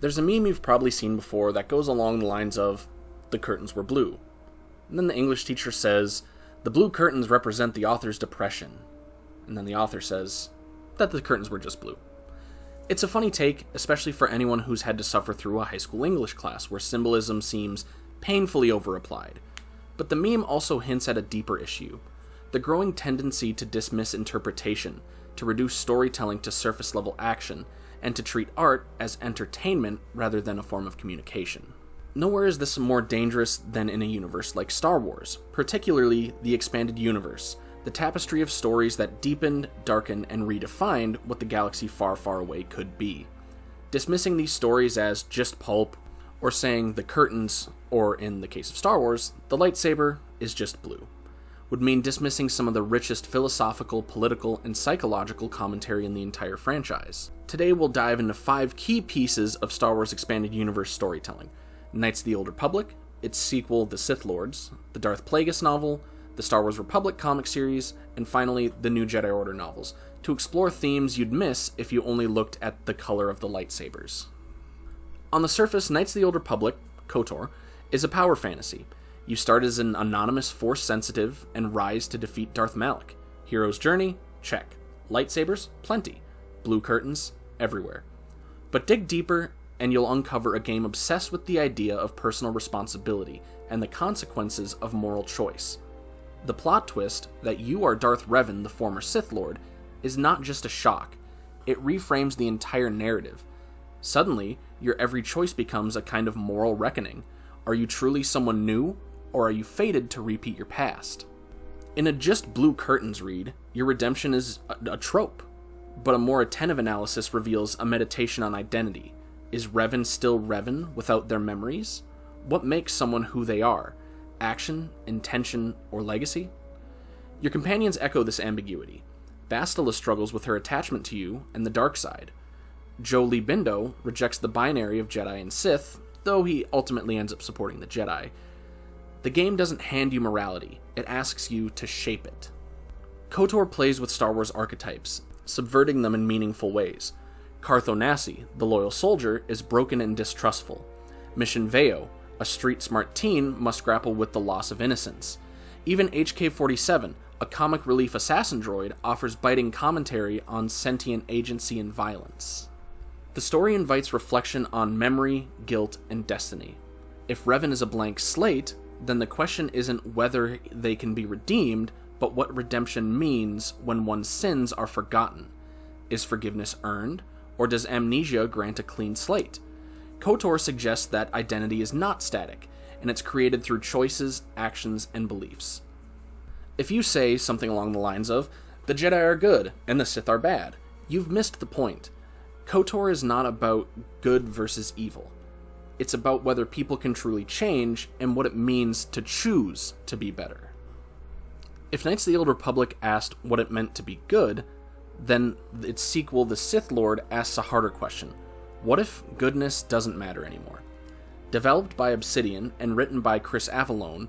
There's a meme you've probably seen before that goes along the lines of, the curtains were blue. And then the English teacher says, the blue curtains represent the author's depression. And then the author says that the curtains were just blue. It's a funny take, especially for anyone who's had to suffer through a high school English class where symbolism seems painfully over-applied. But the meme also hints at a deeper issue, the growing tendency to dismiss interpretation, to reduce storytelling to surface-level action, and to treat art as entertainment rather than a form of communication. Nowhere is this more dangerous than in a universe like Star Wars, particularly the expanded universe, the tapestry of stories that deepened, darkened, and redefined what the galaxy far, far away could be. Dismissing these stories as just pulp, or saying the curtains, or in the case of Star Wars, the lightsaber is just blue, would mean dismissing some of the richest philosophical, political, and psychological commentary in the entire franchise. Today we'll dive into 5 key pieces of Star Wars Expanded Universe storytelling: Knights of the Old Republic, its sequel, The Sith Lords, the Darth Plagueis novel, the Star Wars Republic comic series, and finally, the new Jedi Order novels, to explore themes you'd miss if you only looked at the color of the lightsabers. On the surface, Knights of the Old Republic, KOTOR, is a power fantasy. You start as an anonymous Force-sensitive and rise to defeat Darth Malak. Hero's journey? Check. Lightsabers? Plenty. Blue curtains? Everywhere. But dig deeper and you'll uncover a game obsessed with the idea of personal responsibility and the consequences of moral choice. The plot twist that you are Darth Revan, the former Sith Lord, is not just a shock. It reframes the entire narrative. Suddenly, your every choice becomes a kind of moral reckoning. Are you truly someone new, or are you fated to repeat your past? In a just blue curtains read, your redemption is a trope, but a more attentive analysis reveals a meditation on identity. Is Revan still Revan without their memories? What makes someone who they are? Action, intention, or legacy? Your companions echo this ambiguity. Bastila struggles with her attachment to you and the dark side. Jolee Bindo rejects the binary of Jedi and Sith, though he ultimately ends up supporting the Jedi. The game doesn't hand you morality, it asks you to shape it. KOTOR plays with Star Wars archetypes, subverting them in meaningful ways. Cartho Nassi, the loyal soldier, is broken and distrustful. Mission Veo, a street-smart teen, must grapple with the loss of innocence. Even HK-47, a comic relief assassin droid, offers biting commentary on sentient agency and violence. The story invites reflection on memory, guilt, and destiny. If Revan is a blank slate, then the question isn't whether they can be redeemed, but what redemption means when one's sins are forgotten. Is forgiveness earned, or does amnesia grant a clean slate? KOTOR suggests that identity is not static, and it's created through choices, actions, and beliefs. If you say something along the lines of, the Jedi are good, and the Sith are bad, you've missed the point. KOTOR is not about good versus evil. It's about whether people can truly change, and what it means to choose to be better. If Knights of the Old Republic asked what it meant to be good, then its sequel, The Sith Lord, asks a harder question. What if goodness doesn't matter anymore? Developed by Obsidian and written by Chris Avellone,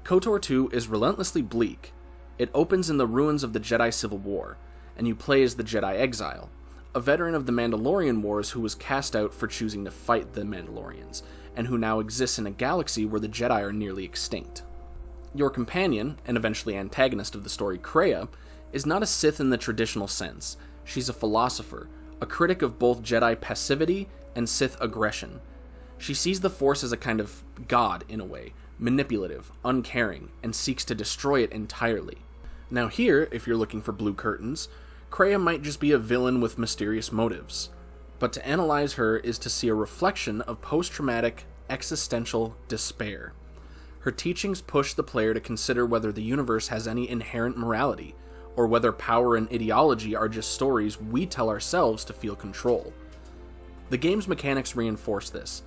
KOTOR 2 is relentlessly bleak. It opens in the ruins of the Jedi Civil War, and you play as the Jedi Exile, a veteran of the Mandalorian Wars who was cast out for choosing to fight the Mandalorians, and who now exists in a galaxy where the Jedi are nearly extinct. Your companion, and eventually antagonist of the story, Kreia, is not a Sith in the traditional sense. She's a philosopher, a critic of both Jedi passivity and Sith aggression. She sees the Force as a kind of god, in a way, manipulative, uncaring, and seeks to destroy it entirely. Now here, if you're looking for blue curtains, Kreia might just be a villain with mysterious motives. But to analyze her is to see a reflection of post-traumatic, existential despair. Her teachings push the player to consider whether the universe has any inherent morality, or whether power and ideology are just stories we tell ourselves to feel control. The game's mechanics reinforce this.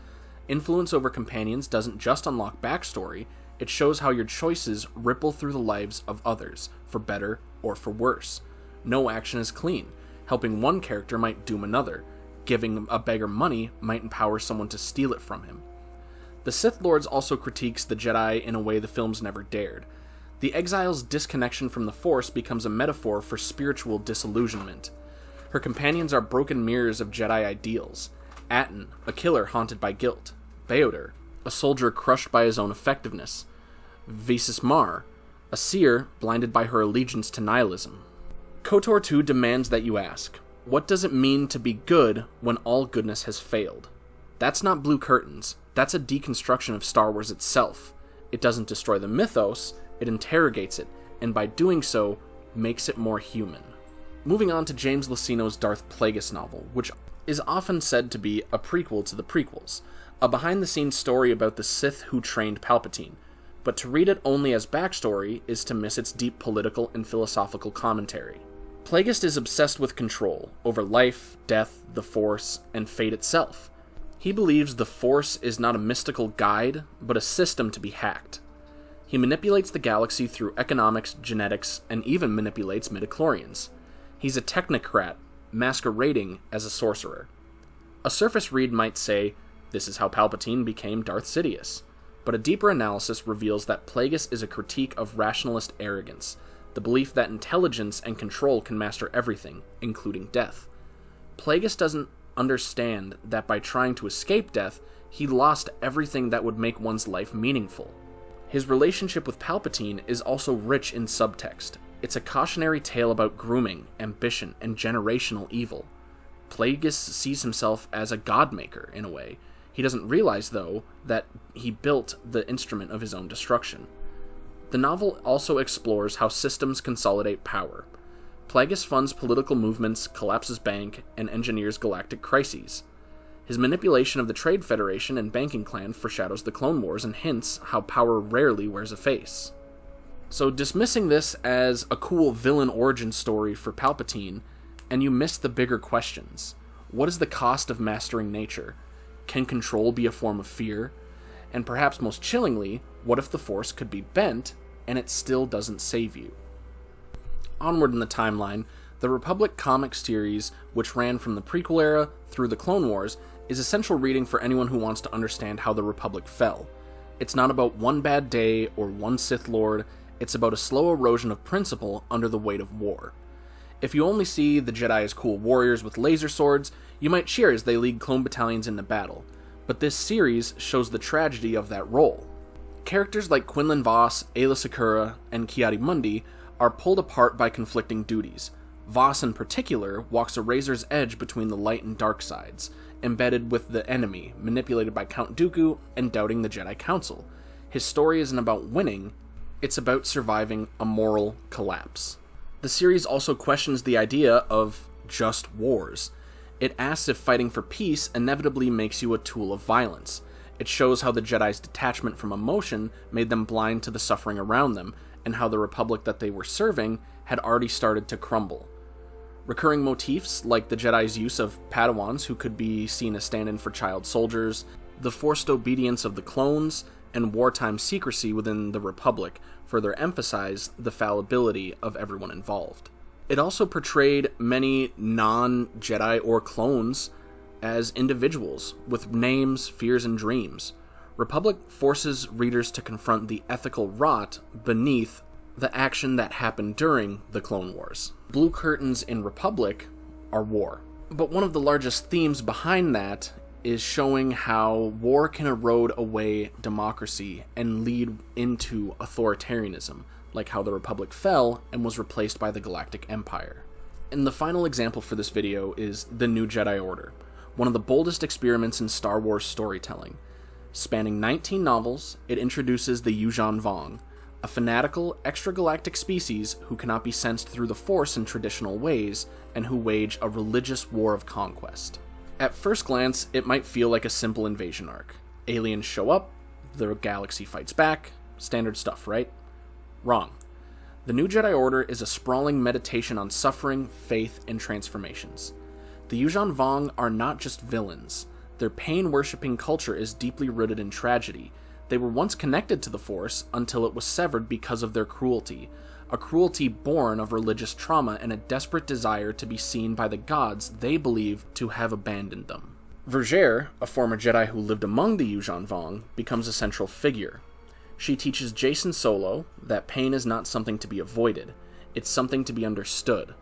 Influence over companions doesn't just unlock backstory, it shows how your choices ripple through the lives of others, for better or for worse. No action is clean. Helping one character might doom another. Giving a beggar money might empower someone to steal it from him. The Sith Lords also critiques the Jedi in a way the films never dared. The exile's disconnection from the Force becomes a metaphor for spiritual disillusionment. Her companions are broken mirrors of Jedi ideals. Atten, a killer haunted by guilt. Beoder, a soldier crushed by his own effectiveness. Visas Mar, a seer blinded by her allegiance to nihilism. KOTOR 2 demands that you ask, what does it mean to be good when all goodness has failed? That's not blue curtains. That's a deconstruction of Star Wars itself. It doesn't destroy the mythos, it interrogates it, and by doing so, makes it more human. Moving on to James Luceno's Darth Plagueis novel, which is often said to be a prequel to the prequels, a behind-the-scenes story about the Sith who trained Palpatine, but to read it only as backstory is to miss its deep political and philosophical commentary. Plagueis is obsessed with control over life, death, the Force, and fate itself. He believes the Force is not a mystical guide, but a system to be hacked. He manipulates the galaxy through economics, genetics, and even manipulates midichlorians. He's a technocrat, masquerading as a sorcerer. A surface read might say, this is how Palpatine became Darth Sidious, but a deeper analysis reveals that Plagueis is a critique of rationalist arrogance, the belief that intelligence and control can master everything, including death. Plagueis doesn't understand that by trying to escape death, he lost everything that would make one's life meaningful. His relationship with Palpatine is also rich in subtext. It's a cautionary tale about grooming, ambition, and generational evil. Plagueis sees himself as a godmaker, in a way. He doesn't realize, though, that he built the instrument of his own destruction. The novel also explores how systems consolidate power. Plagueis funds political movements, collapses bank, and engineers galactic crises. His manipulation of the Trade Federation and banking clan foreshadows the Clone Wars and hints how power rarely wears a face. So dismissing this as a cool villain origin story for Palpatine, and you miss the bigger questions. What is the cost of mastering nature? Can control be a form of fear? And perhaps most chillingly, what if the Force could be bent, and it still doesn't save you? Onward in the timeline, the Republic comic series, which ran from the prequel era through the Clone Wars, is essential reading for anyone who wants to understand how the Republic fell. It's not about one bad day or one Sith Lord, it's about a slow erosion of principle under the weight of war. If you only see the Jedi as cool warriors with laser swords, you might cheer as they lead clone battalions into battle, but this series shows the tragedy of that role. Characters like Quinlan Vos, Aayla Secura, and Ki-Adi-Mundi are pulled apart by conflicting duties. Vos in particular walks a razor's edge between the light and dark sides, embedded with the enemy, manipulated by Count Dooku, and doubting the Jedi Council. His story isn't about winning, it's about surviving a moral collapse. The series also questions the idea of just wars. It asks if fighting for peace inevitably makes you a tool of violence. It shows how the Jedi's detachment from emotion made them blind to the suffering around them, and how the Republic that they were serving had already started to crumble. Recurring motifs, like the Jedi's use of Padawans who could be seen as stand-in for child soldiers, the forced obedience of the clones, and wartime secrecy within the Republic further emphasize the fallibility of everyone involved. It also portrayed many non-Jedi or clones as individuals with names, fears, and dreams. Republic forces readers to confront the ethical rot beneath the action that happened during the Clone Wars. Blue curtains in Republic are war. But one of the largest themes behind that is showing how war can erode away democracy and lead into authoritarianism, like how the Republic fell and was replaced by the Galactic Empire. And the final example for this video is the New Jedi Order, one of the boldest experiments in Star Wars storytelling. Spanning 19 novels, it introduces the Yuuzhan Vong, a fanatical, extragalactic species who cannot be sensed through the Force in traditional ways, and who wage a religious war of conquest. At first glance, it might feel like a simple invasion arc. Aliens show up, the galaxy fights back, standard stuff, right? Wrong. The New Jedi Order is a sprawling meditation on suffering, faith, and transformations. The Yuuzhan Vong are not just villains. Their pain-worshipping culture is deeply rooted in tragedy. They were once connected to the Force until it was severed because of their cruelty, a cruelty born of religious trauma and a desperate desire to be seen by the gods they believe to have abandoned them. Vergere, a former Jedi who lived among the Yuuzhan Vong, becomes a central figure. She teaches Jacen Solo that pain is not something to be avoided, it's something to be understood.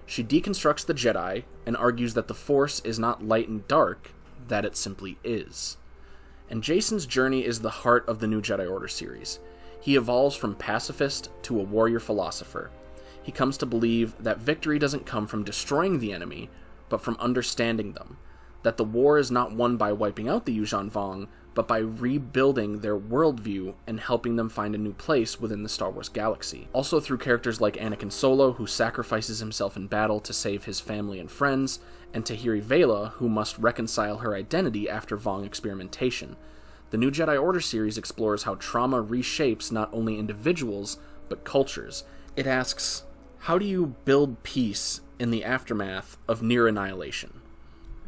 She deconstructs the Jedi and argues that the Force is not light and dark, that it simply is. And Jacen's journey is the heart of the new Jedi Order series. He evolves from pacifist to a warrior philosopher. He comes to believe that victory doesn't come from destroying the enemy, but from understanding them. That the war is not won by wiping out the Yuuzhan Vong, but by rebuilding their worldview and helping them find a new place within the Star Wars galaxy. Also through characters like Anakin Solo, who sacrifices himself in battle to save his family and friends, and Tahiri Vela, who must reconcile her identity after Vong experimentation. The new Jedi Order series explores how trauma reshapes not only individuals, but cultures. It asks, how do you build peace in the aftermath of near annihilation?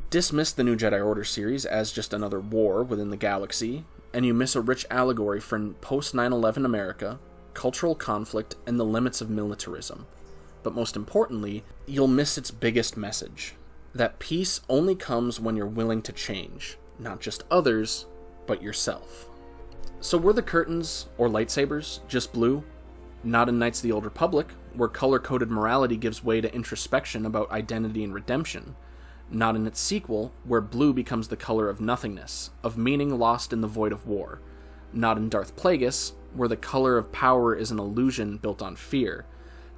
Dismiss the new Jedi Order series as just another war within the galaxy, and you miss a rich allegory for post 9/11 America, cultural conflict, and the limits of militarism. But most importantly, you'll miss its biggest message, that peace only comes when you're willing to change, not just others, but yourself. So were the curtains, or lightsabers, just blue? Not in Knights of the Old Republic, where color-coded morality gives way to introspection about identity and redemption. Not in its sequel, where blue becomes the color of nothingness, of meaning lost in the void of war. Not in Darth Plagueis, where the color of power is an illusion built on fear.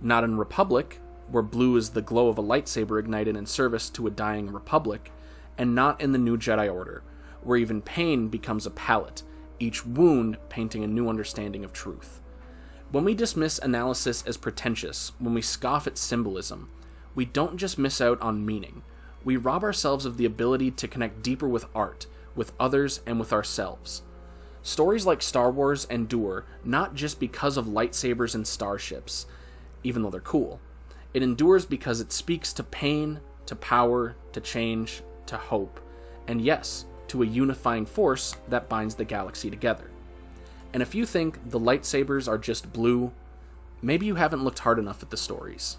Not in Republic, where blue is the glow of a lightsaber ignited in service to a dying Republic. And not in the new Jedi Order, where even pain becomes a palette, each wound painting a new understanding of truth. When we dismiss analysis as pretentious, when we scoff at symbolism, we don't just miss out on meaning. We rob ourselves of the ability to connect deeper with art, with others, and with ourselves. Stories like Star Wars endure not just because of lightsabers and starships, even though they're cool. It endures because it speaks to pain, to power, to change, to hope, and yes, to a unifying force that binds the galaxy together. And if you think the lightsabers are just blue, maybe you haven't looked hard enough at the stories.